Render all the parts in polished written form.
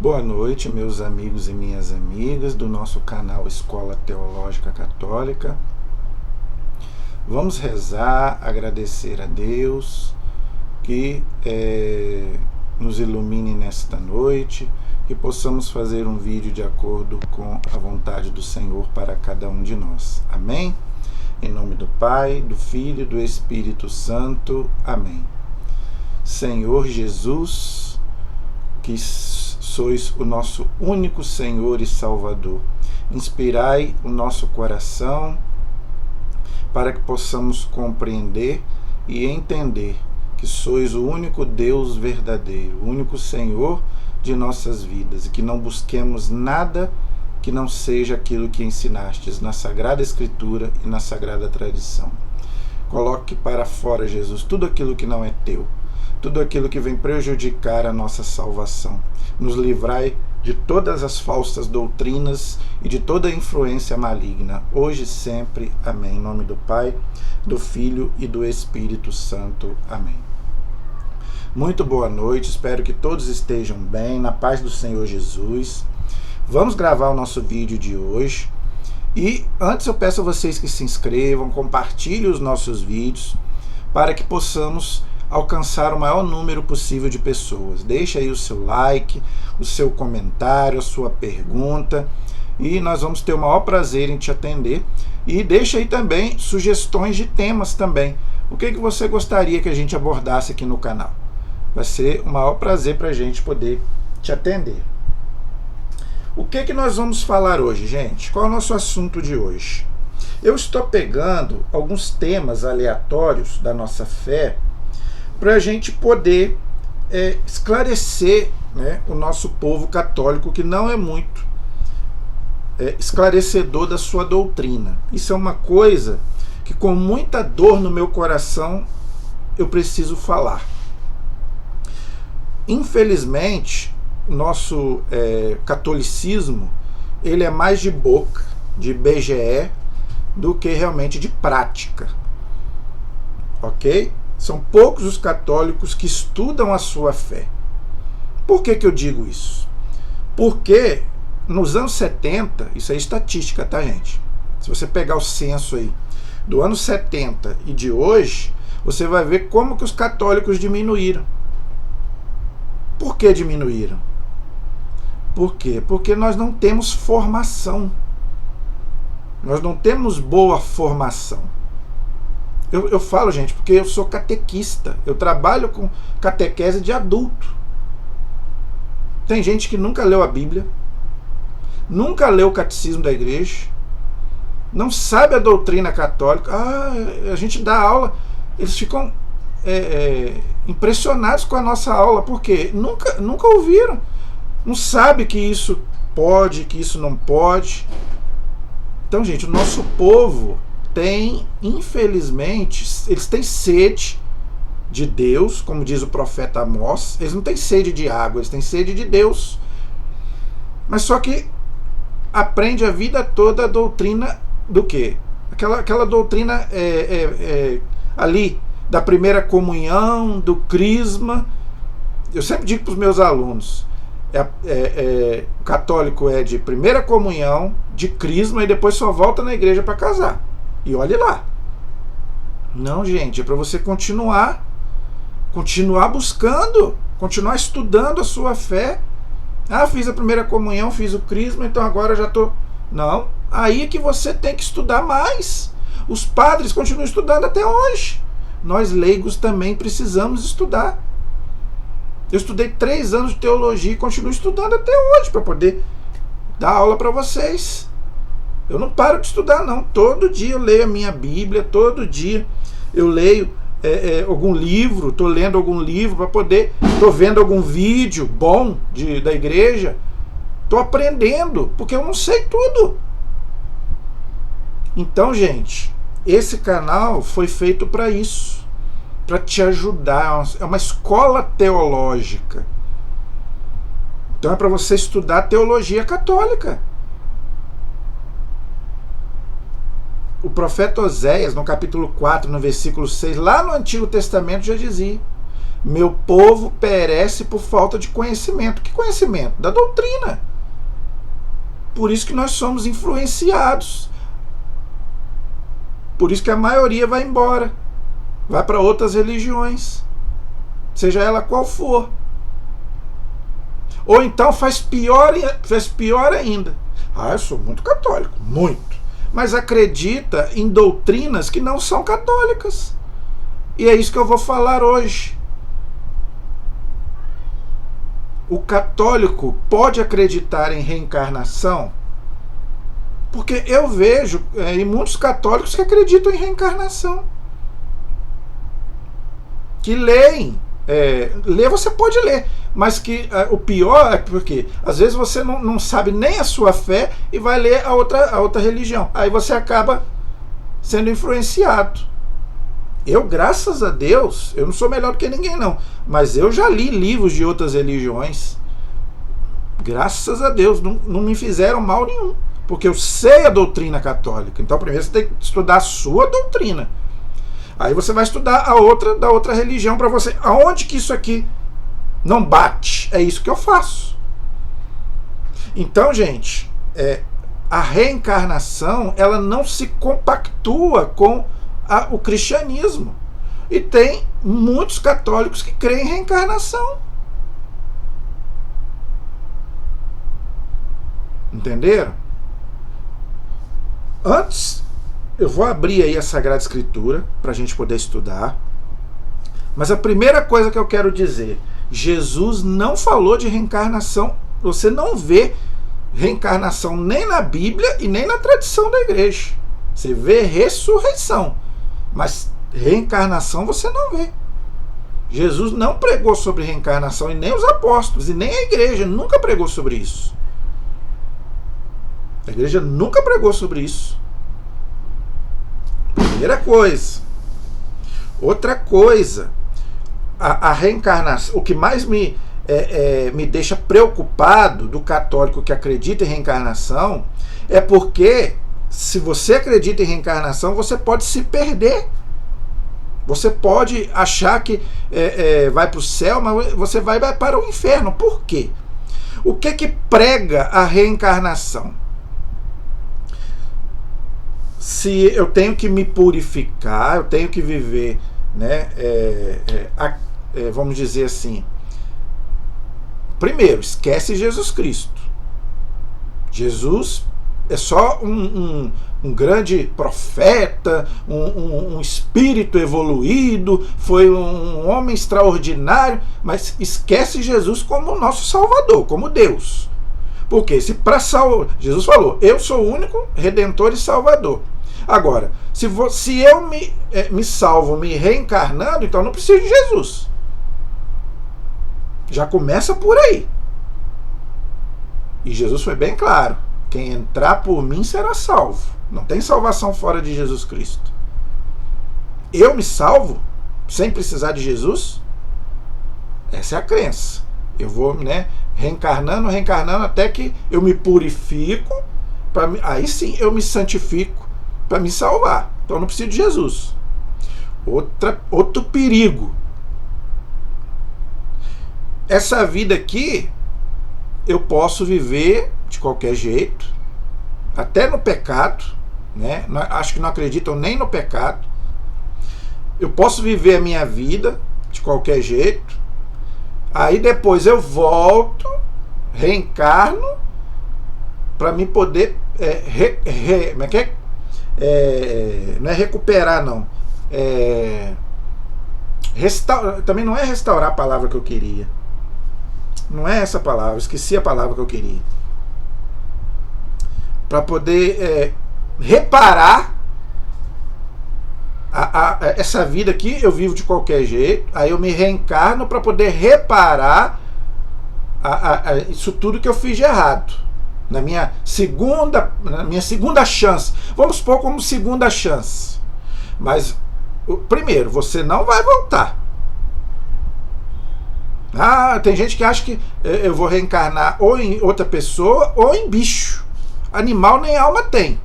Boa noite, meus amigos e minhas amigas do nosso canal Escola Teológica Católica. Vamos rezar, agradecer a Deus que nos ilumine nesta noite, que possamos fazer um vídeo de acordo com a vontade do Senhor para cada um de nós. Amém? Em nome do Pai, do Filho e do Espírito Santo. Amém. Senhor Jesus, que sois o nosso único Senhor e Salvador, inspirai o nosso coração para que possamos compreender e entender que sois o único Deus verdadeiro, o único Senhor de nossas vidas, e que não busquemos nada que não seja aquilo que ensinastes na Sagrada Escritura e na Sagrada Tradição. Coloque para fora, Jesus, tudo aquilo que não é teu, tudo aquilo que vem prejudicar a nossa salvação. Nos livrai de todas as falsas doutrinas e de toda influência maligna, hoje e sempre. Amém. Em nome do Pai, do Filho e do Espírito Santo. Amém. Muito boa noite, espero que todos estejam bem, na paz do Senhor Jesus. Vamos gravar o nosso vídeo de hoje. E antes eu peço a vocês que se inscrevam, compartilhem os nossos vídeos, para que possamos alcançar o maior número possível de pessoas. Deixa aí o seu like, o seu comentário, a sua pergunta, e nós vamos ter o maior prazer em te atender. E deixa aí também sugestões de temas também. O que você gostaria que a gente abordasse aqui no canal? Vai ser o maior prazer para a gente poder te atender. O que nós vamos falar hoje, gente? Qual é o nosso assunto de hoje? Eu estou pegando alguns temas aleatórios da nossa fé para a gente poder esclarecer, né, o nosso povo católico, que não é muito esclarecedor da sua doutrina. Isso é uma coisa que, com muita dor no meu coração, eu preciso falar. Infelizmente, nosso catolicismo, ele é mais de boca, de IBGE, do que realmente de prática. Ok? São poucos os católicos que estudam a sua fé. Por que eu digo isso? Porque nos anos 70, isso é estatística, tá, gente? Se você pegar o censo aí do ano 70 e de hoje, você vai ver como que os católicos diminuíram. Por que diminuíram? Por quê? Porque nós não temos formação. Nós não temos boa formação. Eu falo, gente, porque eu sou catequista. Eu trabalho com catequese de adulto. Tem gente que nunca leu a Bíblia, nunca leu o catecismo da igreja, não sabe a doutrina católica. A gente dá aula, eles ficam impressionados com a nossa aula, porque nunca ouviram. Não sabe que isso pode, que isso não pode. Então, gente, o nosso povo tem, infelizmente, eles têm sede de Deus, como diz o profeta Amós. Eles não têm sede de água, eles têm sede de Deus. Mas só que aprende a vida toda a doutrina do quê? Aquela doutrina ali da primeira comunhão, do crisma. Eu sempre digo para os meus alunos, o católico é de primeira comunhão, de crisma, e depois só volta na igreja para casar. E olhe lá. Não, gente, é para você continuar buscando, continuar estudando a sua fé. Fiz a primeira comunhão, fiz o crisma, então agora já estou... Não, aí é que você tem que estudar mais. Os padres continuam estudando até hoje. Nós leigos também precisamos estudar. Eu estudei 3 anos de teologia e continuo estudando até hoje para poder dar aula para vocês. Eu não paro de estudar, não. Todo dia eu leio a minha Bíblia, todo dia eu leio algum livro, estou lendo algum livro para poder... Estou vendo algum vídeo bom da igreja. Estou aprendendo, porque eu não sei tudo. Então, gente, esse canal foi feito para isso, para te ajudar. É uma escola teológica. Então é para você estudar teologia católica. O profeta Oséias, no capítulo 4, no versículo 6, lá no Antigo Testamento, já dizia: Meu povo perece por falta de conhecimento. Que conhecimento? Da doutrina. Por isso que nós somos influenciados. Por isso que a maioria vai embora. Vai para outras religiões. Seja ela qual for. Ou então faz pior ainda. Eu sou muito católico. Muito. Mas acredita em doutrinas que não são católicas. E é isso que eu vou falar hoje. O católico pode acreditar em reencarnação? Porque eu vejo em muitos católicos que acreditam em reencarnação. Que leem. Ler você pode ler. Mas que o pior é porque às vezes você não sabe nem a sua fé e vai ler a outra religião. Aí você acaba sendo influenciado. Eu, graças a Deus, eu não sou melhor do que ninguém não, mas eu já li livros de outras religiões. Graças a Deus, não me fizeram mal nenhum, porque eu sei a doutrina católica. Então primeiro você tem que estudar a sua doutrina. Aí você vai estudar a outra da outra religião para você. Aonde que isso aqui não bate? É isso que eu faço. Então, gente, a reencarnação, ela não se compactua com o cristianismo. E tem muitos católicos que creem em reencarnação. Entenderam? Antes, eu vou abrir aí a Sagrada Escritura para a gente poder estudar. Mas a primeira coisa que eu quero dizer, Jesus não falou de reencarnação. Você não vê reencarnação nem na Bíblia e nem na tradição da igreja. Você vê ressurreição, mas reencarnação você não vê. Jesus não pregou sobre reencarnação, e nem os apóstolos, e nem a igreja nunca pregou sobre isso. A igreja nunca pregou sobre isso. Primeira coisa. Outra coisa, a reencarnação, o que mais me deixa preocupado do católico que acredita em reencarnação é porque, se você acredita em reencarnação, você pode se perder. Você pode achar que vai para o céu, mas você vai para o inferno. Por quê? O que prega a reencarnação? Se eu tenho que me purificar, eu tenho que viver, né, vamos dizer assim, primeiro, esquece Jesus Cristo. Jesus é só um grande profeta, um espírito evoluído, foi um homem extraordinário, mas esquece Jesus como nosso Salvador, como Deus. Porque Jesus falou, eu sou o único Redentor e Salvador. Agora, se eu me salvo me reencarnando, então não preciso de Jesus. Já começa por aí. E Jesus foi bem claro, quem entrar por mim será salvo. Não tem salvação fora de Jesus Cristo. Eu me salvo sem precisar de Jesus? Essa é a crença. Eu vou, reencarnando até que eu me purifico, aí sim eu me santifico para me salvar. Então eu não preciso de Jesus. Outro perigo. Essa vida aqui eu posso viver de qualquer jeito, até no pecado, né? Acho que não acreditam nem no pecado. Eu posso viver a minha vida de qualquer jeito. Aí depois eu volto, reencarno, para me poder como é que é? Não é recuperar, não. Também não é restaurar a palavra que eu queria. Não é essa palavra, esqueci a palavra que eu queria. Para poder reparar essa vida aqui, eu vivo de qualquer jeito, aí eu me reencarno para poder reparar isso tudo que eu fiz de errado. Na minha segunda chance. Vamos supor como segunda chance. Mas, primeiro, você não vai voltar. Tem gente que acha que eu vou reencarnar ou em outra pessoa ou em bicho. Animal nem alma tem.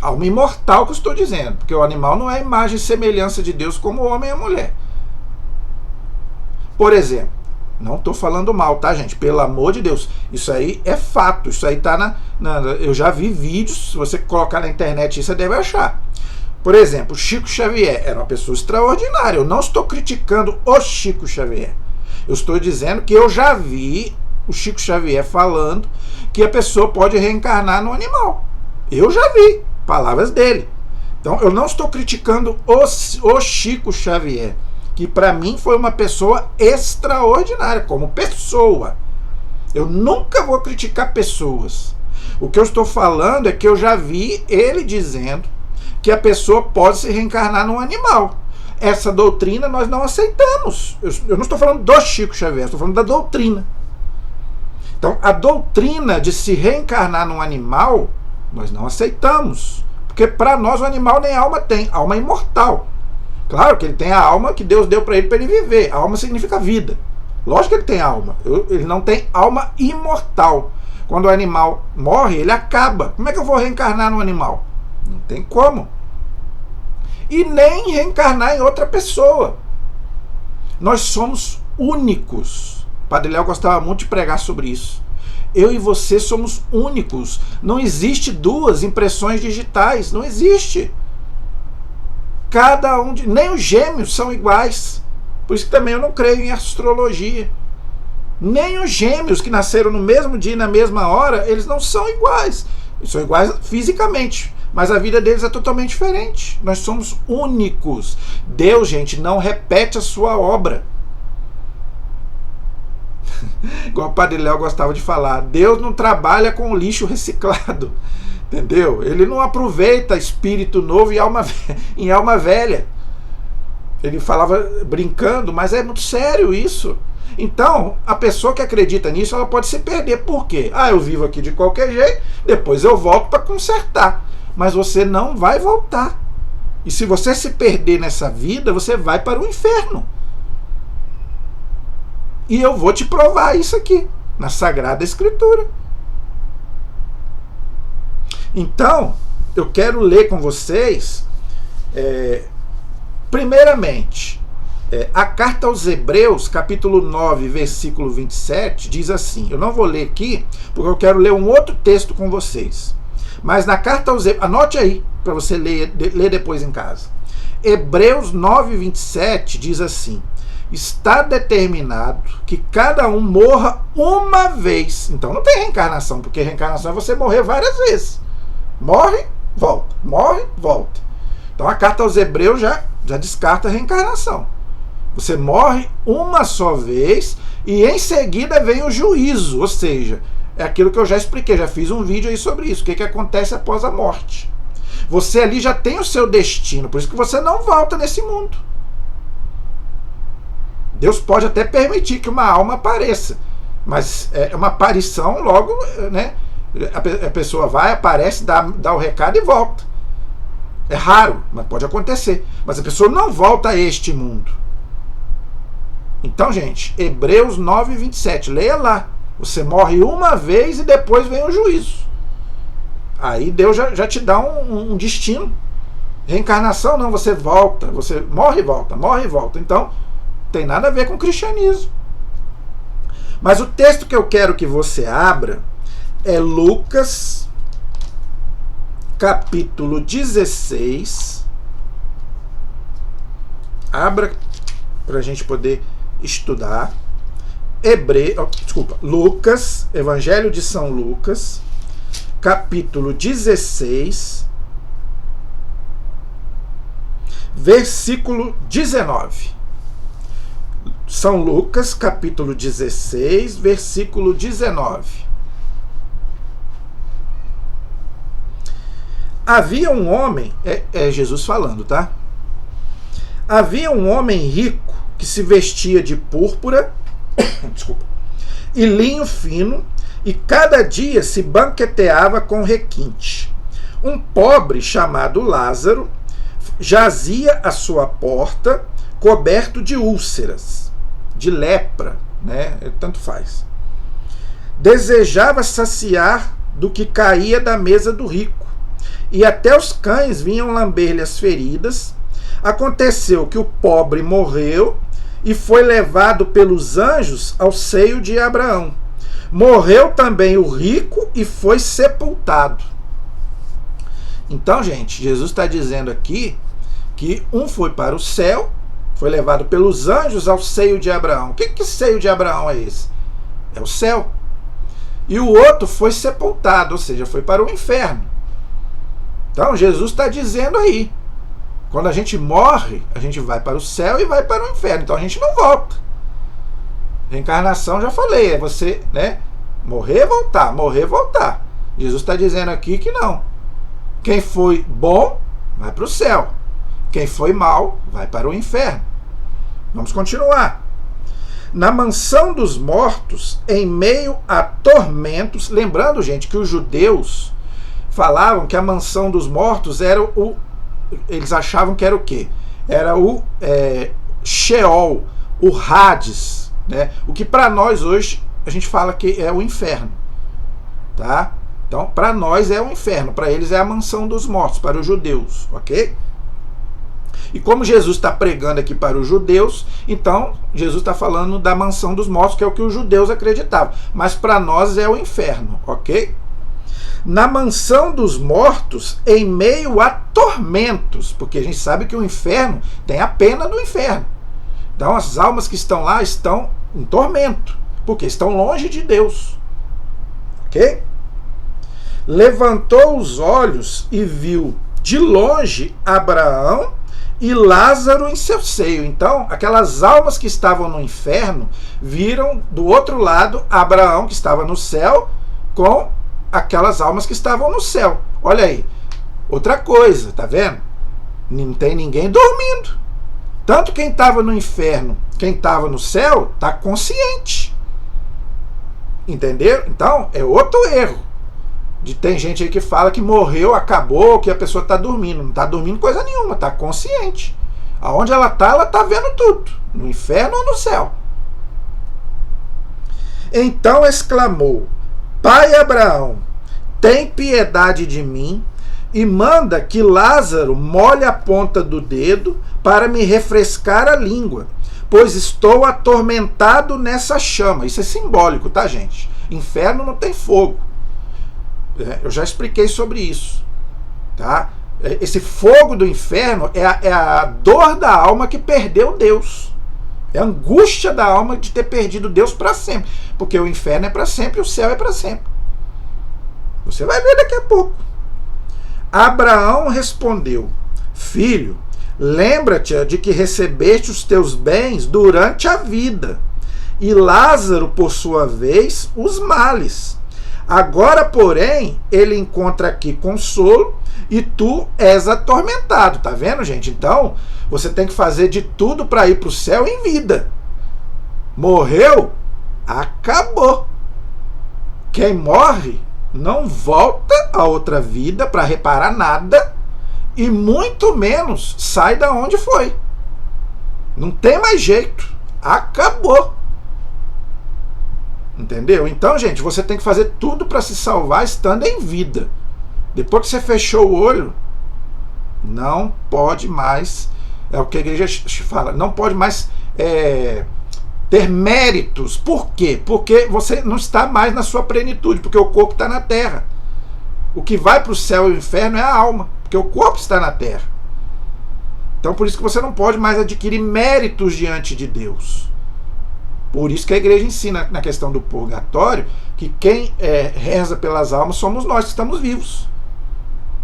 Alma imortal que eu estou dizendo, porque o animal não é imagem e semelhança de Deus como o homem e a mulher. Por exemplo, não estou falando mal, tá, gente? Pelo amor de Deus, isso aí é fato, isso aí tá eu já vi vídeos, se você colocar na internet isso, você deve achar. Por exemplo, Chico Xavier era uma pessoa extraordinária. Eu não estou criticando o Chico Xavier. Eu estou dizendo que eu já vi o Chico Xavier falando que a pessoa pode reencarnar no animal. Eu já vi, palavras dele. Então eu não estou criticando o Chico Xavier, que para mim foi uma pessoa extraordinária, como pessoa. Eu nunca vou criticar pessoas. O que eu estou falando é que eu já vi ele dizendo que a pessoa pode se reencarnar num animal. Essa doutrina nós não aceitamos. Eu não estou falando do Chico Xavier, estou falando da doutrina. Então, a doutrina de se reencarnar num animal, nós não aceitamos. Porque para nós o animal nem alma tem, alma é imortal. Claro que ele tem a alma que Deus deu para ele viver. A alma significa vida. Lógico que ele tem alma. Ele não tem alma imortal. Quando o animal morre, ele acaba. Como é que eu vou reencarnar num animal? Não tem como. E nem reencarnar em outra pessoa. Nós somos únicos. Padre Léo gostava muito de pregar sobre isso. Eu e você somos únicos. Não existe duas impressões digitais. Não existe. Cada um nem os gêmeos são iguais. Por isso que também eu não creio em astrologia. Nem os gêmeos que nasceram no mesmo dia e na mesma hora, eles não são iguais. Eles são iguais fisicamente, mas a vida deles é totalmente diferente. Nós somos únicos. Deus, gente, não repete a sua obra. Igual o Padre Léo gostava de falar, Deus não trabalha com lixo reciclado. Entendeu? Ele não aproveita espírito novo em alma velha. Ele falava brincando, mas é muito sério isso. Então, a pessoa que acredita nisso, ela pode se perder. Por quê? Eu vivo aqui de qualquer jeito, depois eu volto para consertar. Mas você não vai voltar. E se você se perder nessa vida, você vai para o inferno. E eu vou te provar isso aqui, na Sagrada Escritura. Então, eu quero ler com vocês, primeiramente, a carta aos Hebreus, capítulo 9, versículo 27, diz assim, eu não vou ler aqui, porque eu quero ler um outro texto com vocês. Mas na carta aos Hebreus, anote aí, para você ler depois em casa. Hebreus 9, 27 diz assim, está determinado que cada um morra uma vez. Então não tem reencarnação, porque reencarnação é você morrer várias vezes. Morre, volta. Morre, volta. Então a carta aos Hebreus já descarta a reencarnação. Você morre uma só vez e em seguida vem o juízo. Ou seja, é aquilo que eu já expliquei, já fiz um vídeo aí sobre isso. O que acontece após a morte. Você ali já tem o seu destino, por isso que você não volta nesse mundo. Deus pode até permitir que uma alma apareça, mas é uma aparição logo, né? A pessoa vai, aparece, dá o recado e volta. É raro, mas pode acontecer. Mas a pessoa não volta a este mundo. Então, gente, Hebreus 9, 27, leia lá. Você morre uma vez e depois vem o juízo. Aí Deus já te dá um destino. Reencarnação não, você volta. Você morre e volta, morre e volta. Então, tem nada a ver com o cristianismo. Mas o texto que eu quero que você abra é Lucas, capítulo 16. Abra para a gente poder estudar. Lucas, Evangelho de São Lucas, capítulo 16, versículo 19. São Lucas, capítulo 16, versículo 19. Havia um homem, é Jesus falando, tá? Havia um homem rico que se vestia de púrpura e linho fino e cada dia se banqueteava com requinte. Um pobre chamado Lázaro jazia à sua porta coberto de úlceras, de lepra, né? Tanto faz. Desejava saciar do que caía da mesa do rico, e até os cães vinham lamber-lhe as feridas. Aconteceu que o pobre morreu e foi levado pelos anjos ao seio de Abraão. Morreu também o rico e foi sepultado. Então, gente, Jesus está dizendo aqui que um foi para o céu, foi levado pelos anjos ao seio de Abraão. O que seio de Abraão é esse? É o céu. E o outro foi sepultado, ou seja, foi para o inferno. Então, Jesus está dizendo aí, quando a gente morre, a gente vai para o céu e vai para o inferno. Então a gente não volta. Reencarnação, já falei, é você, né, morrer, voltar, morrer, voltar. Jesus está dizendo aqui que não. Quem foi bom, vai para o céu. Quem foi mal, vai para o inferno. Vamos continuar. Na mansão dos mortos, em meio a tormentos, lembrando, gente, que os judeus falavam que a mansão dos mortos era eles achavam que era o quê? Era o Sheol, o Hades, né? O que para nós hoje a gente fala que é o inferno, tá? Então, para nós é o inferno, para eles é a mansão dos mortos, para os judeus, ok? E como Jesus está pregando aqui para os judeus, então Jesus está falando da mansão dos mortos, que é o que os judeus acreditavam. Mas para nós é o inferno, ok? Na mansão dos mortos, em meio a tormentos, porque a gente sabe que o inferno tem a pena do inferno. Então as almas que estão lá estão em tormento, porque estão longe de Deus, ok? Levantou os olhos e viu de longe Abraão e Lázaro em seu seio. Então, aquelas almas que estavam no inferno viram do outro lado Abraão, que estava no céu, com aquelas almas que estavam no céu. Olha aí, outra coisa, tá vendo? Não tem ninguém dormindo. Tanto quem estava no inferno, quem estava no céu, está consciente. Entenderam? Então, é outro erro. Tem gente aí que fala que morreu, acabou, que a pessoa está dormindo. Não está dormindo coisa nenhuma, está consciente. Aonde ela está vendo tudo. No inferno ou no céu. Então exclamou: Pai Abraão, tem piedade de mim e manda que Lázaro molhe a ponta do dedo para me refrescar a língua, pois estou atormentado nessa chama. Isso é simbólico, tá, gente? Inferno não tem fogo. Eu já expliquei sobre isso, tá? Esse fogo do inferno é a dor da alma que perdeu Deus. É a angústia da alma de ter perdido Deus para sempre. Porque o inferno é para sempre e o céu é para sempre. Você vai ver daqui a pouco. Abraão respondeu: Filho, lembra-te de que recebeste os teus bens durante a vida, e Lázaro, por sua vez, os males. Agora, porém, ele encontra aqui consolo e tu és atormentado. Tá vendo, gente? Então, você tem que fazer de tudo para ir para o céu em vida. Morreu? Acabou. Quem morre não volta a outra vida para reparar nada e muito menos sai da onde foi. Não tem mais jeito. Acabou. Entendeu? Então, gente, você tem que fazer tudo para se salvar estando em vida. Depois que você fechou o olho, não pode mais, é o que a igreja fala, não pode mais ter méritos. Por quê? Porque você não está mais na sua plenitude, porque o corpo está na terra. O que vai para o céu e o inferno é a alma, porque o corpo está na terra. Então, por isso que você não pode mais adquirir méritos diante de Deus. Por isso que a igreja ensina na questão do purgatório que quem reza pelas almas somos nós que estamos vivos.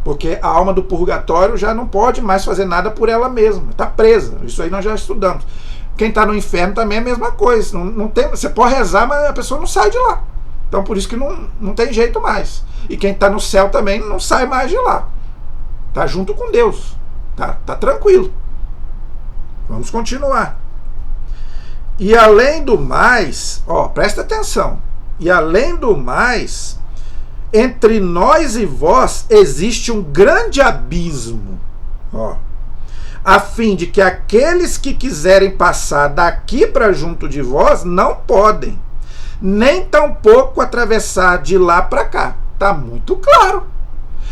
Porque a alma do purgatório já não pode mais fazer nada por ela mesma. Está presa. Isso aí nós já estudamos. Quem está no inferno também é a mesma coisa. Não tem, você pode rezar, mas a pessoa não sai de lá. Então por isso que não tem jeito mais. E quem está no céu também não sai mais de lá. Está junto com Deus. Tá tranquilo. Vamos continuar. E além do mais, presta atenção. E além do mais, entre nós e vós existe um grande abismo, a fim de que aqueles que quiserem passar daqui para junto de vós não podem, nem tampouco atravessar de lá para cá. Está muito claro.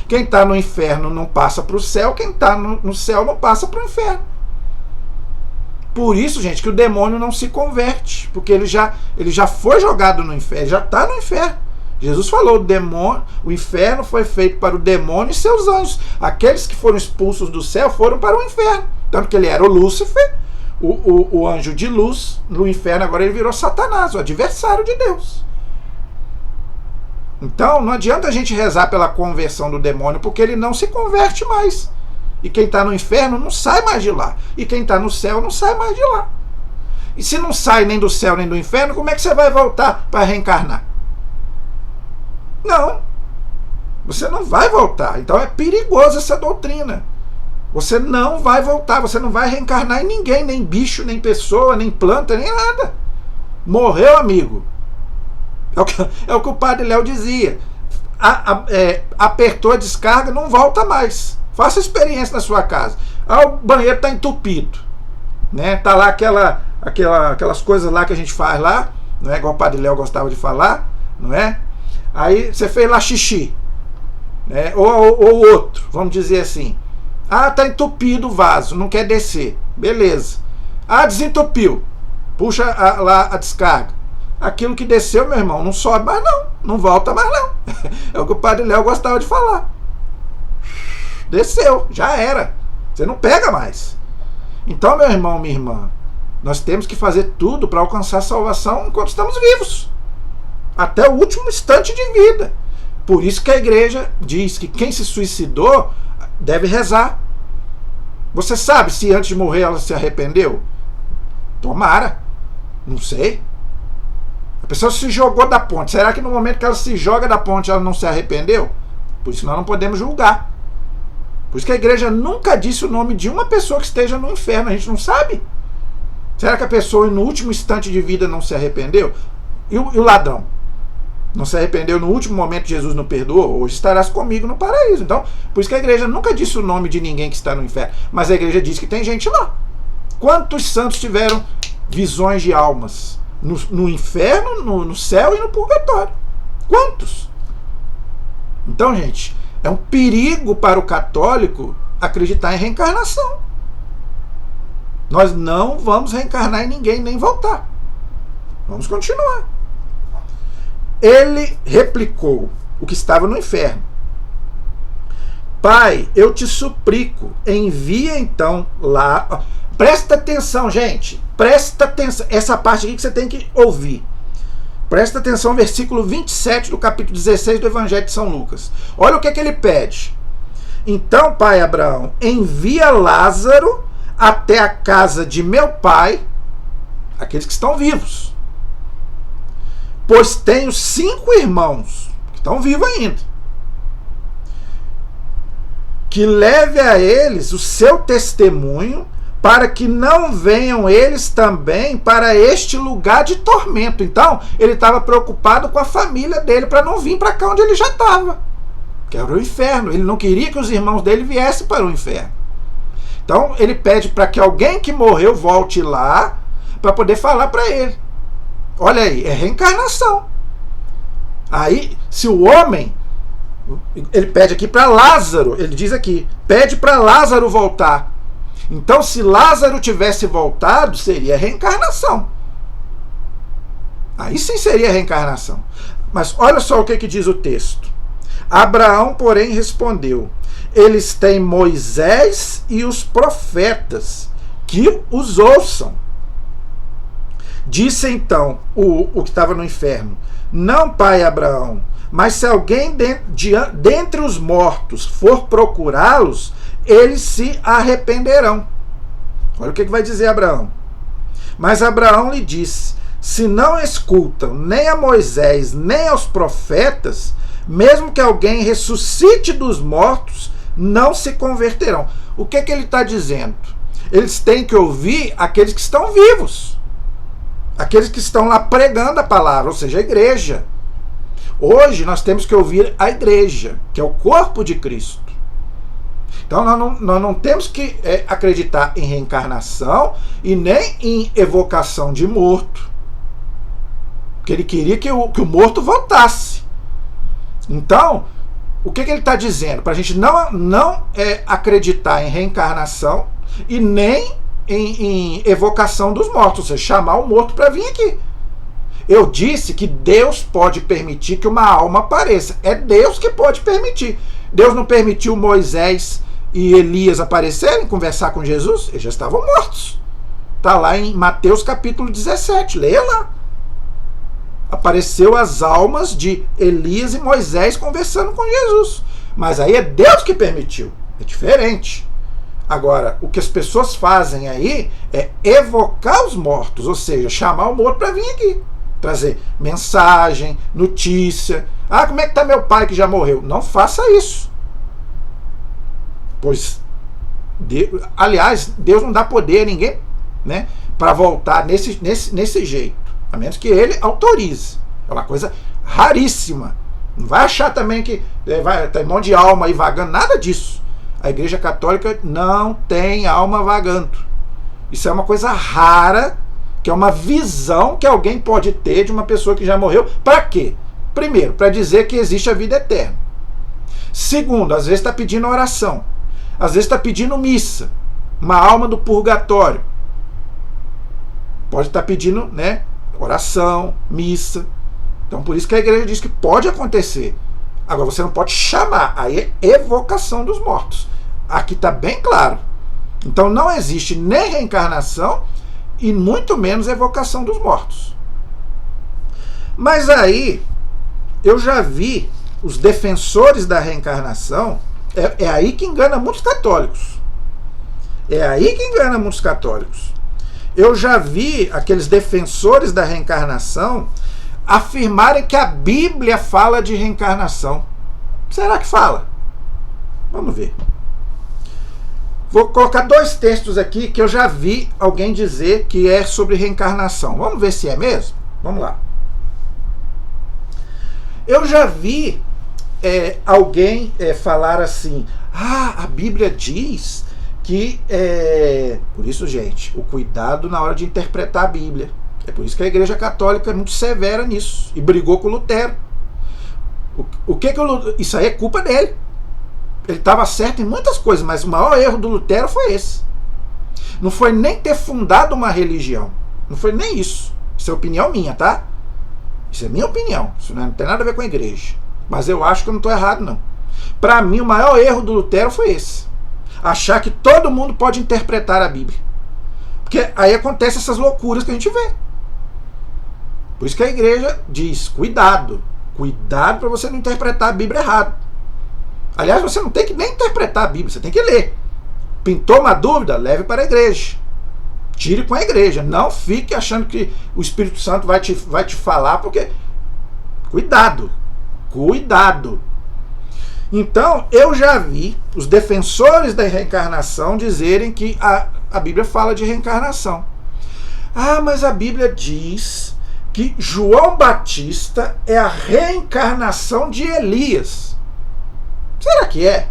Quem está no inferno não passa para o céu, quem está no céu não passa para o inferno. Por isso, gente, que o demônio não se converte, porque ele já foi jogado no inferno, ele já está no inferno. Jesus falou, o inferno foi feito para o demônio e seus anjos. Aqueles que foram expulsos do céu foram para o inferno. Tanto que ele era o Lúcifer, o anjo de luz. No inferno agora ele virou Satanás, o adversário de Deus. Então não adianta a gente rezar pela conversão do demônio, porque ele não se converte mais. E quem está no inferno não sai mais de lá. E quem está no céu não sai mais de lá. E se não sai nem do céu nem do inferno, como é que você vai voltar para reencarnar? Não. Você não vai voltar. Então é perigoso essa doutrina. Você não vai voltar. Você não vai reencarnar em ninguém. Nem bicho, nem pessoa, nem planta, nem nada. Morreu, amigo. É o que o padre Léo dizia. Apertou a descarga, não volta mais. Faça experiência na sua casa. O banheiro está entupido, né? Tá lá aquelas coisas lá que a gente faz lá, não é? Igual o padre Léo gostava de falar, não é? Aí você fez lá xixi, né? Ou outro, vamos dizer assim. Tá entupido o vaso, não quer descer. Beleza. Desentupiu. Puxa lá a descarga. Aquilo que desceu, meu irmão, não sobe mais não. Não volta mais não. É o que o padre Léo gostava de falar. Desceu, já era. Você não pega mais. Então, meu irmão, minha irmã, nós temos que fazer tudo para alcançar a salvação enquanto estamos vivos. Até o último instante de vida. Por isso que a igreja diz que quem se suicidou deve rezar. Você sabe se antes de morrer ela se arrependeu? Tomara. Não sei. A pessoa se jogou da ponte. Será que no momento que ela se joga da ponte ela não se arrependeu? Por isso nós não podemos julgar. Por isso que a igreja nunca disse o nome de uma pessoa que esteja no inferno. A gente não sabe. Será que a pessoa no último instante de vida não se arrependeu? E o ladrão? Não se arrependeu no último momento que Jesus não perdoou? Hoje estarás comigo no paraíso. Então, por isso que a igreja nunca disse o nome de ninguém que está no inferno. Mas a igreja diz que tem gente lá. Quantos santos tiveram visões de almas? No inferno, no céu e no purgatório. Quantos? Então, gente, é um perigo para o católico acreditar em reencarnação. Nós não vamos reencarnar em ninguém, nem voltar. Vamos continuar. Ele replicou o que estava no inferno. Pai, eu te suplico, envia então lá. Presta atenção, gente. Presta atenção. Essa parte aqui que você tem que ouvir. Presta atenção, versículo 27 do capítulo 16 do Evangelho de São Lucas. Olha o que ele pede. Então, pai Abraão, envia Lázaro até a casa de meu pai, aqueles que estão vivos, pois tenho 5 irmãos que estão vivos ainda, que leve a eles o seu testemunho, para que não venham eles também para este lugar de tormento. Então, ele estava preocupado com a família dele, para não vir para cá onde ele já estava, que era o inferno. Ele não queria que os irmãos dele viessem para o inferno. Então, ele pede para que alguém que morreu volte lá, para poder falar para ele. Olha aí, é reencarnação. Aí, se o homem, ele pede aqui para Lázaro, ele diz aqui, pede para Lázaro voltar. Então, se Lázaro tivesse voltado, seria reencarnação. Aí sim seria reencarnação. Mas olha só o que diz o texto. Abraão, porém, respondeu: eles têm Moisés e os profetas, que os ouçam. Disse então o que estava no inferno: não, pai Abraão, mas se alguém dentre os mortos for procurá-los, eles se arrependerão. Olha o que vai dizer Abraão. Mas Abraão lhe disse: se não escutam nem a Moisés, nem aos profetas, mesmo que alguém ressuscite dos mortos, não se converterão. O que ele está dizendo? Eles têm que ouvir aqueles que estão vivos, aqueles que estão lá pregando a palavra, ou seja, a igreja. Hoje nós temos que ouvir a igreja, que é o corpo de Cristo. Então nós não temos que acreditar em reencarnação e nem em evocação de morto, porque ele queria que o morto voltasse. Então, o que ele está dizendo? Para a gente não acreditar em reencarnação e nem em evocação dos mortos, ou seja, chamar o morto para vir aqui. Eu disse que Deus pode permitir que uma alma apareça. É Deus que pode permitir. Deus não permitiu Moisés e Elias aparecerem, conversar com Jesus? Eles já estavam mortos. Está lá em Mateus capítulo 17, leia lá. Apareceu as almas de Elias e Moisés conversando com Jesus. Mas aí é Deus que permitiu. É diferente. Agora, o que as pessoas fazem aí é evocar os mortos, ou seja, chamar o morto para vir aqui. Trazer mensagem, notícia. Ah, como é que está meu pai que já morreu? Não faça isso. Pois, aliás, Deus não dá poder a ninguém, né, para voltar nesse jeito. A menos que ele autorize. É uma coisa raríssima. Não vai achar também que tem um monte de alma aí vagando. Nada disso. A Igreja Católica não tem alma vagando. Isso é uma coisa rara, que é uma visão que alguém pode ter de uma pessoa que já morreu. Para quê? Primeiro, para dizer que existe a vida eterna. Segundo, às vezes está pedindo oração. Às vezes está pedindo missa. Uma alma do purgatório. Pode estar pedindo, né, oração, missa. Então por isso que a igreja diz que pode acontecer. Agora você não pode chamar. Aí é evocação dos mortos. Aqui está bem claro. Então não existe nem reencarnação e muito menos evocação dos mortos. Mas aí eu já vi os defensores da reencarnação. É aí que engana muitos católicos. É aí que engana muitos católicos. Eu já vi aqueles defensores da reencarnação afirmarem que a Bíblia fala de reencarnação. Será que fala? Vamos ver. Vou colocar 2 textos aqui que eu já vi alguém dizer que é sobre reencarnação. Vamos ver se é mesmo? Vamos lá. Eu já vi alguém falar assim: a Bíblia diz que... Por isso, gente, o cuidado na hora de interpretar a Bíblia. É por isso que a Igreja Católica é muito severa nisso. E brigou com Lutero. Isso aí é culpa dele. Ele estava certo em muitas coisas, mas o maior erro do Lutero foi esse. Não foi nem ter fundado uma religião. Não foi nem isso. Isso é opinião minha, tá? Isso é minha opinião. Isso não tem nada a ver com a igreja. Mas eu acho que eu não estou errado, não. Para mim, o maior erro do Lutero foi esse. Achar que todo mundo pode interpretar a Bíblia. Porque aí acontecem essas loucuras que a gente vê. Por isso que a igreja diz: cuidado. Cuidado para você não interpretar a Bíblia errado. Aliás, você não tem que nem interpretar a Bíblia, você tem que ler. Pintou uma dúvida? Leve para a igreja. Tire com a igreja. Não fique achando que o Espírito Santo vai te falar, porque... Cuidado. Cuidado. Então, eu já vi os defensores da reencarnação dizerem que a Bíblia fala de reencarnação. Ah, mas a Bíblia diz que João Batista é a reencarnação de Elias. Será que é?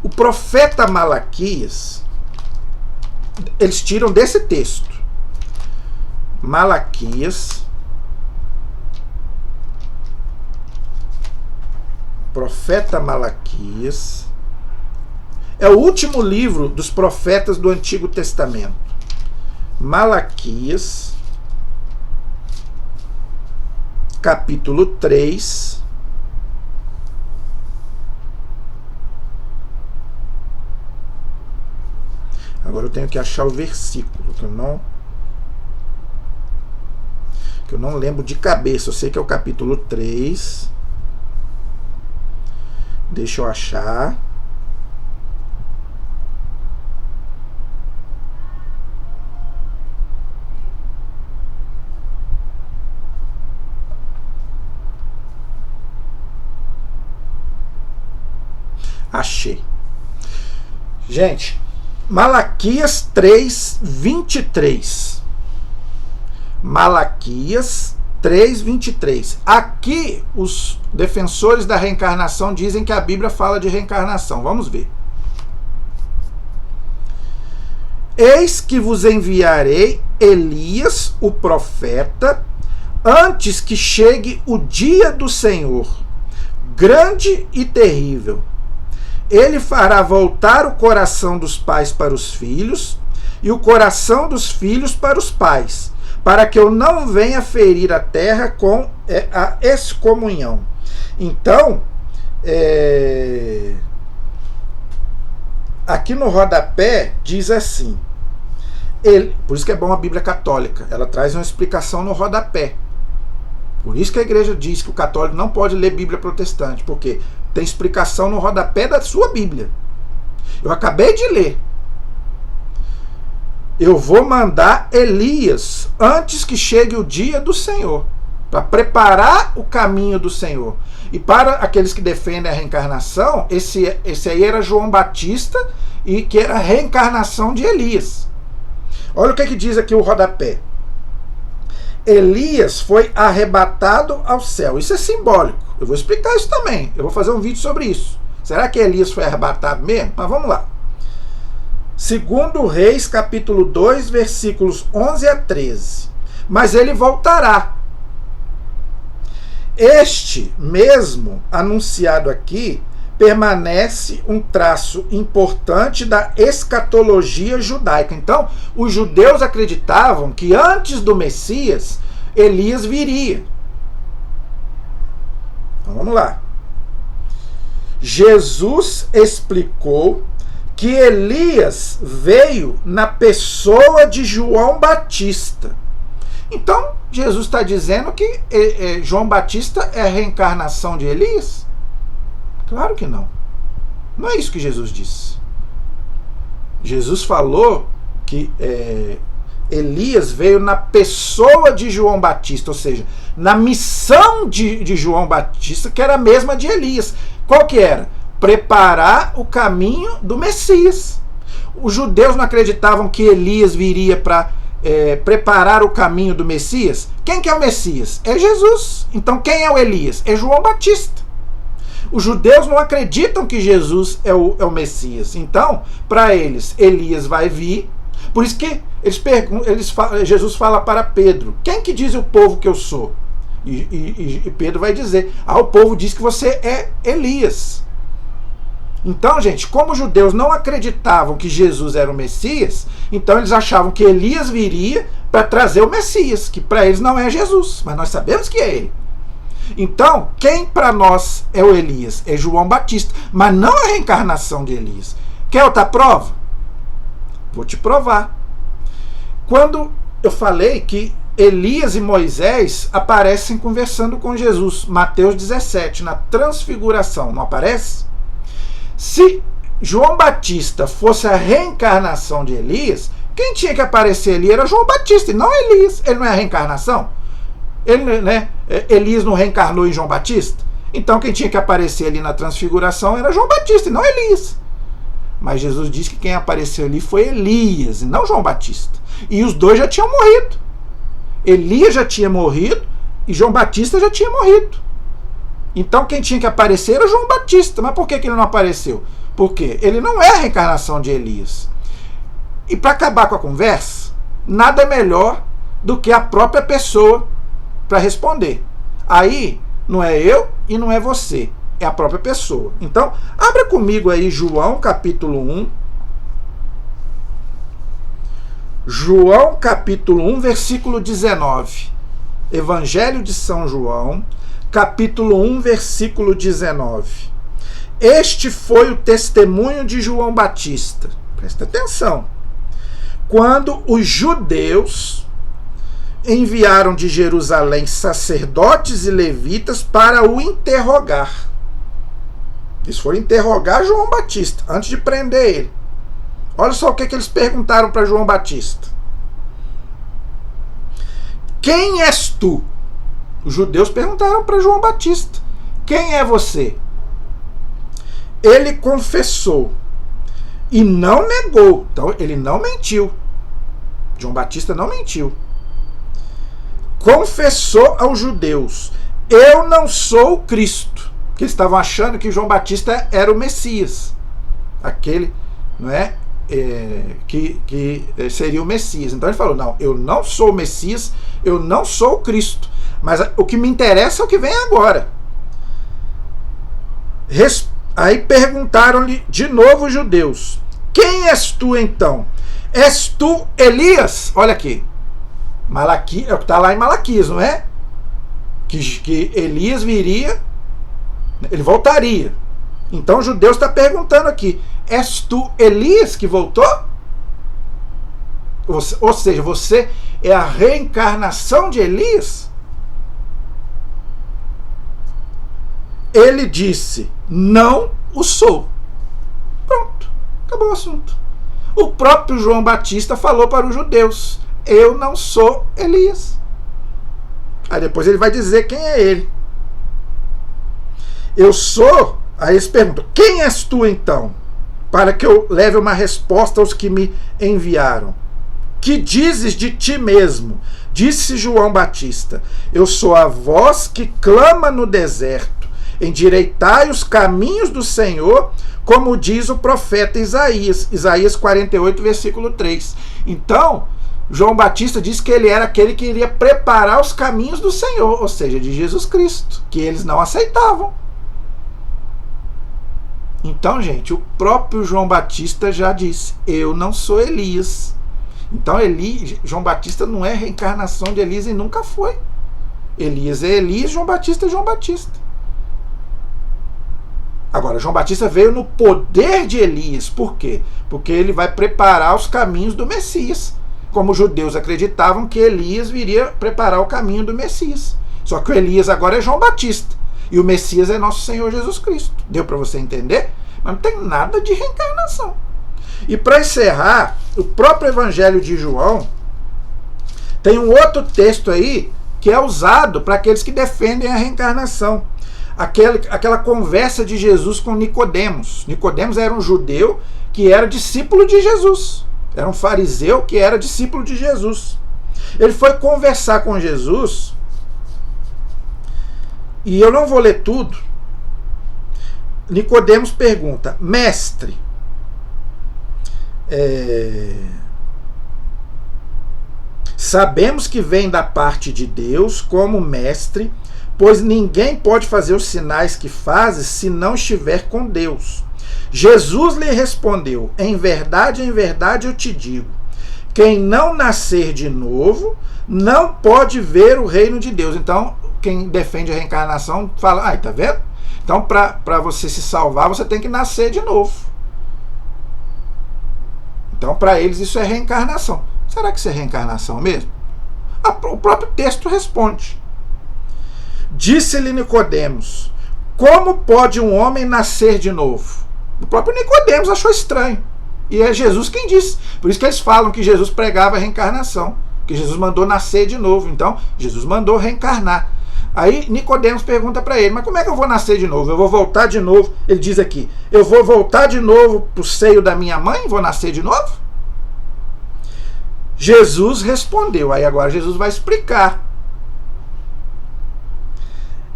O profeta Malaquias, eles tiram desse texto. Malaquias, profeta Malaquias, é o último livro dos profetas do Antigo Testamento. Malaquias, capítulo 3. Agora eu tenho que achar o versículo, que eu não lembro de cabeça. Eu sei que é o capítulo 3. Deixa eu achar. Achei. Gente, Malaquias 3, 23. Malaquias 3, 23. Aqui os defensores da reencarnação dizem que a Bíblia fala de reencarnação. Vamos ver. Eis que vos enviarei Elias, o profeta, antes que chegue o dia do Senhor, grande e terrível. ele fará voltar o coração dos pais para os filhos e o coração dos filhos para os pais, para que eu não venha ferir a terra com a excomunhão. Então, aqui no rodapé diz assim, por isso que é bom a Bíblia católica, ela traz uma explicação no rodapé. Por isso que a igreja diz que o católico não pode ler Bíblia protestante, porque tem explicação no rodapé da sua Bíblia. Eu acabei de ler. Eu vou mandar Elias antes que chegue o dia do Senhor, para preparar o caminho do Senhor. E para aqueles que defendem a reencarnação, esse aí era João Batista, e que era a reencarnação de Elias. Olha o que diz aqui o rodapé. Elias foi arrebatado ao céu. Isso é simbólico. Eu vou explicar isso também. Eu vou fazer um vídeo sobre isso. Será que Elias foi arrebatado mesmo? Mas vamos lá. 2 Reis, capítulo 2, versículos 11 a 13. Mas ele voltará. Este mesmo anunciado aqui permanece um traço importante da escatologia judaica. Então, os judeus acreditavam que antes do Messias, Elias viria. Então, vamos lá. Jesus explicou que Elias veio na pessoa de João Batista. Então, Jesus está dizendo que João Batista é a reencarnação de Elias? Claro que não. Não é isso que Jesus disse. Jesus falou que Elias veio na pessoa de João Batista, ou seja, na missão de João Batista, que era a mesma de Elias. Qual que era? Preparar o caminho do Messias. Os judeus não acreditavam que Elias viria para preparar o caminho do Messias. Quem que é o Messias? É Jesus. Então quem é o Elias? É João Batista. Os judeus não acreditam que Jesus é o Messias. Então, para eles, Elias vai vir. Por isso que Jesus fala para Pedro, quem que diz o povo que eu sou? E Pedro vai dizer, o povo diz que você é Elias. Então, gente, como os judeus não acreditavam que Jesus era o Messias, então eles achavam que Elias viria para trazer o Messias, que para eles não é Jesus, mas nós sabemos que é ele. Então, quem para nós é o Elias? É João Batista, mas não a reencarnação de Elias. Quer outra prova? Vou te provar. Quando eu falei que Elias e Moisés aparecem conversando com Jesus, Mateus 17, na transfiguração, não aparece? Se João Batista fosse a reencarnação de Elias, quem tinha que aparecer ali era João Batista, e não Elias. Ele não é a reencarnação? Elias não reencarnou em João Batista? Então quem tinha que aparecer ali na transfiguração era João Batista, e não Elias. Mas Jesus disse que quem apareceu ali foi Elias, e não João Batista. E os dois já tinham morrido. Elias já tinha morrido, e João Batista já tinha morrido. Então quem tinha que aparecer era João Batista. Mas por que ele não apareceu? Porque ele não é a reencarnação de Elias. E para acabar com a conversa, nada melhor do que a própria pessoa para responder. Aí não é eu e não é você, é a própria pessoa. Então, abra comigo aí João capítulo 1. João capítulo 1, versículo 19. Evangelho de São João, capítulo 1, versículo 19. Este foi o testemunho de João Batista. Presta atenção. Quando os judeus enviaram de Jerusalém sacerdotes e levitas para o interrogar. Eles foram interrogar João Batista antes de prender ele. Olha só o que eles perguntaram para João Batista. Quem és tu? Os judeus perguntaram para João Batista. Quem é você? Ele confessou e não negou. Então ele não mentiu. João Batista não mentiu. Confessou aos judeus: eu não sou o Cristo. Porque eles estavam achando que João Batista era o Messias. Aquele, não é? Que seria o Messias. Então ele falou: não, eu não sou o Messias, eu não sou o Cristo. Mas o que me interessa é o que vem agora. Aí perguntaram-lhe de novo os judeus: quem és tu então? És tu Elias? Olha aqui. É o que está lá em Malaquias, não é? Que Elias viria, ele voltaria. Então os judeus estão perguntando aqui: és tu Elias que voltou? Ou seja, você é a reencarnação de Elias? Ele disse: não o sou. Pronto, acabou o assunto. O próprio João Batista falou para os judeus: eu não sou Elias. Aí depois ele vai dizer quem é ele. Eu sou. Aí eles perguntam: quem és tu então? Para que eu leve uma resposta aos que me enviaram. Que dizes de ti mesmo? Disse João Batista: eu sou a voz que clama no deserto. Endireitai os caminhos do Senhor, como diz o profeta Isaías. Isaías 48, versículo 3. Então, João Batista disse que ele era aquele que iria preparar os caminhos do Senhor, ou seja, de Jesus Cristo, que eles não aceitavam. Então, gente, o próprio João Batista já disse: eu não sou Elias. Então, João Batista não é reencarnação de Elias e nunca foi. Elias é Elias, João Batista é João Batista. Agora, João Batista veio no poder de Elias. Por quê? Porque ele vai preparar os caminhos do Messias. Como os judeus acreditavam que Elias viria preparar o caminho do Messias. Só que o Elias agora é João Batista. E o Messias é nosso Senhor Jesus Cristo. Deu para você entender? Mas não tem nada de reencarnação. E para encerrar, o próprio Evangelho de João tem um outro texto aí que é usado para aqueles que defendem a reencarnação. Aquela conversa de Jesus com Nicodemos. Nicodemos era um judeu que era discípulo de Jesus. Era um fariseu que era discípulo de Jesus. Ele foi conversar com Jesus, e eu não vou ler tudo. Nicodemos pergunta: mestre, sabemos que vem da parte de Deus como mestre, pois ninguém pode fazer os sinais que fazes se não estiver com Deus. Jesus lhe respondeu: em verdade eu te digo, quem não nascer de novo não pode ver o reino de Deus. Então, quem defende a reencarnação fala: tá vendo? Então, para você se salvar, você tem que nascer de novo. Então, para eles, isso é reencarnação. Será que isso é reencarnação mesmo? O próprio texto responde. Disse-lhe Nicodemos: como pode um homem nascer de novo? O próprio Nicodemos achou estranho. E é Jesus quem disse. Por isso que eles falam que Jesus pregava a reencarnação, que Jesus mandou nascer de novo. Então, Jesus mandou reencarnar. Aí Nicodemos pergunta para ele: mas como é que eu vou nascer de novo? Eu vou voltar de novo? Ele diz aqui: eu vou voltar de novo para o seio da minha mãe? Vou nascer de novo? Jesus respondeu. Aí agora Jesus vai explicar.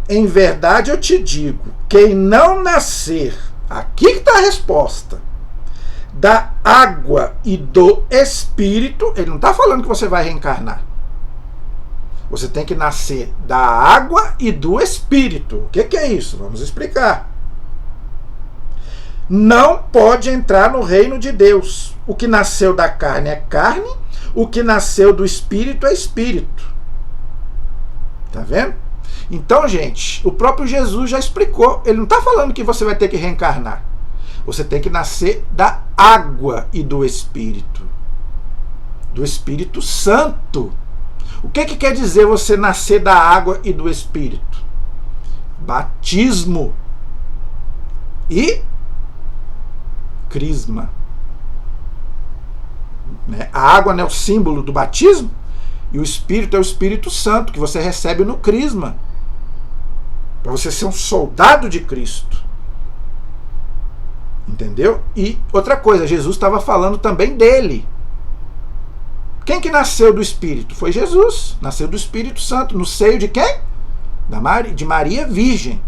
Em verdade eu te digo, quem não nascer, aqui que está a resposta, da água e do Espírito, ele não está falando que você vai reencarnar. Você tem que nascer da água e do Espírito. O que é isso? Vamos explicar. Não pode entrar no reino de Deus. O que nasceu da carne é carne, o que nasceu do Espírito é Espírito. Tá vendo? Então, gente, o próprio Jesus já explicou. Ele não está falando que você vai ter que reencarnar. Você tem que nascer da água e do Espírito. Do Espírito Santo. O que quer dizer você nascer da água e do Espírito? Batismo e crisma. A água é o símbolo do batismo e o Espírito é o Espírito Santo, que você recebe no crisma. Para você ser um soldado de Cristo. Entendeu? E outra coisa, Jesus estava falando também dele. Quem que nasceu do Espírito? Foi Jesus. Nasceu do Espírito Santo. No seio de quem? De Maria Virgem.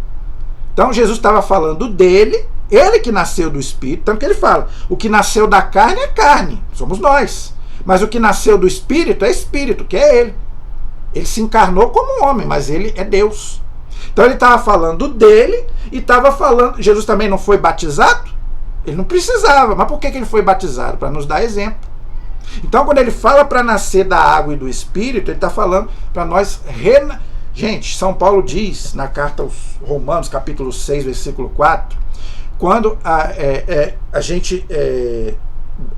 Então Jesus estava falando dele, ele que nasceu do Espírito. Tanto que ele fala: o que nasceu da carne é carne, somos nós. Mas o que nasceu do Espírito é Espírito, que é ele. Ele se encarnou como um homem, mas ele é Deus. Então ele estava falando dele e estava falando. Jesus também não foi batizado? Ele não precisava, mas por que ele foi batizado? Para nos dar exemplo. Então, quando ele fala para nascer da água e do Espírito, ele está falando para nós Gente, São Paulo diz na carta aos Romanos, capítulo 6, versículo 4, quando a gente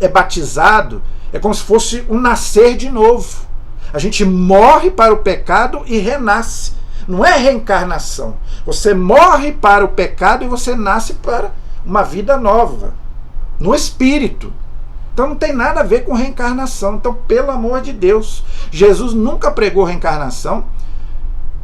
é batizado, é como se fosse um nascer de novo. A gente morre para o pecado e renasce. Não é reencarnação. Você morre para o pecado e você nasce para uma vida nova, no Espírito. Então não tem nada a ver com reencarnação. Então, pelo amor de Deus, Jesus nunca pregou reencarnação.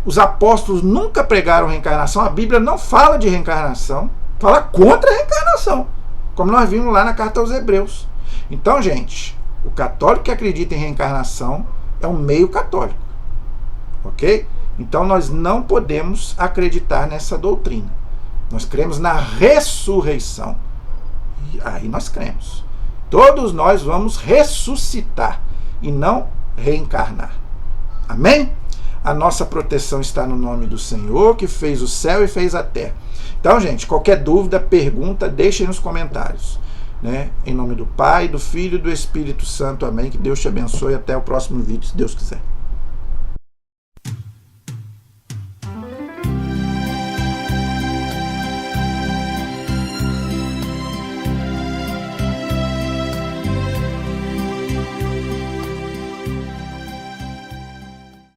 Os apóstolos nunca pregaram reencarnação. A Bíblia não fala de reencarnação. Fala contra a reencarnação, como nós vimos lá na carta aos Hebreus. Então, gente, o católico que acredita em reencarnação é um meio católico. Ok? Então nós não podemos acreditar nessa doutrina. Nós cremos na ressurreição. E aí nós cremos. Todos nós vamos ressuscitar e não reencarnar. Amém? A nossa proteção está no nome do Senhor, que fez o céu e fez a terra. Então, gente, qualquer dúvida, pergunta, deixem nos comentários. Né? Em nome do Pai, do Filho e do Espírito Santo. Amém. Que Deus te abençoe. Até o próximo vídeo, se Deus quiser.